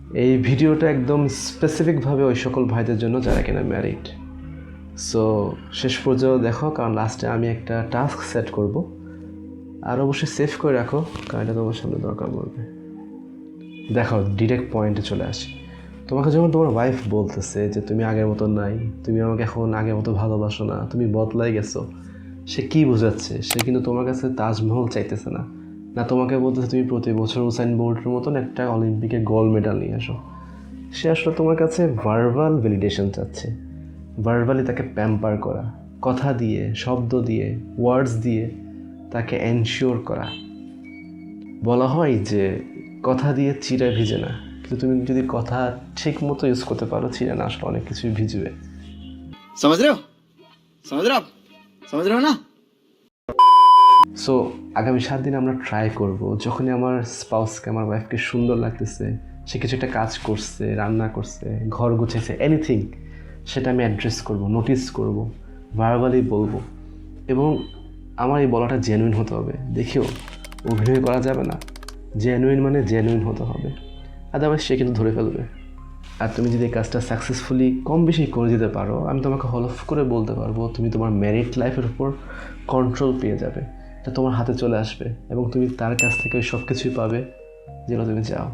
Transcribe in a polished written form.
এই ভিডিওটা একদম স্পেসিফিকভাবে ওই সকল ভাইদের জন্য যারা কিনা ম্যারিড। সো শেষ পর্যন্ত দেখো, কারণ লাস্টে আমি একটা টাস্ক সেট করব। আর অবশ্যই সেভ করে রাখো, কারণ এটা তোমার সামনে দরকার পড়বে। দেখো, ডিরেক্ট পয়েন্টে চলে আসি। তোমাকে যখন তোমার ওয়াইফ বলতেছে যে তুমি আগের মতো নাই, তুমি আমাকে এখন আগের মতো ভালোবাসো না, তুমি বদলাই গেছো, সে কী বোঝাচ্ছে? সে কিন্তু তোমার কাছে তাজমহল চাইতেছে না, না তোমাকে বলতেছে তুমি প্রতি বছর উসাইন বোল্টের মতন একটা অলিম্পিকে গোল্ড মেডাল নিয়ে আসো। সে আসলে তোমার কাছে ভার্বাল ভ্যালিডেশন চাচ্ছে, ভার্বালি তাকে প্যাম্পার করা, কথা দিয়ে, শব্দ দিয়ে, ওয়ার্ডস দিয়ে তাকে এনশিওর করা। বলা হয় যে কথা দিয়ে চিড়ে ভিজে না, কিন্তু তুমি যদি কথা ঠিক মতো ইউজ করতে পারো, চিড়ে না আসলে অনেক কিছুই ভিজবে। समझ रहे हो समझ रहे हो ना। সো আগামী 7 দিন আমরা ট্রাই করব, যখনই আমার স্পাউসকে, আমার ওয়াইফকে সুন্দর লাগতেছে, সে কিছু একটা কাজ করছে, রান্না করছে, ঘর গুছেছে, এনিথিং, সেটা আমি অ্যাড্রেস করব, নোটিস করব, ভার্বালি বলবো। এবং আমার এই বলাটা জেনুইন হতে হবে। দেখিও, অভিনয় করা যাবে না, জেনুইন মানে জেনুইন হতে হবে, আদারওয়াইজ সে কিন্তু ধরে ফেলবে। আর তুমি যদি এই কাজটা সাকসেসফুলি কম বেশি করে দিতে পারো, আমি তোমাকে হলফ করে বলতে পারবো তুমি তোমার ম্যারিড লাইফের উপর কন্ট্রোল পেয়ে যাবে। এটা তোমার হাতে চলে আসবে এবং তুমি তার কাছ থেকে ওই সব কিছুই পাবে যেগুলো তুমি চাও।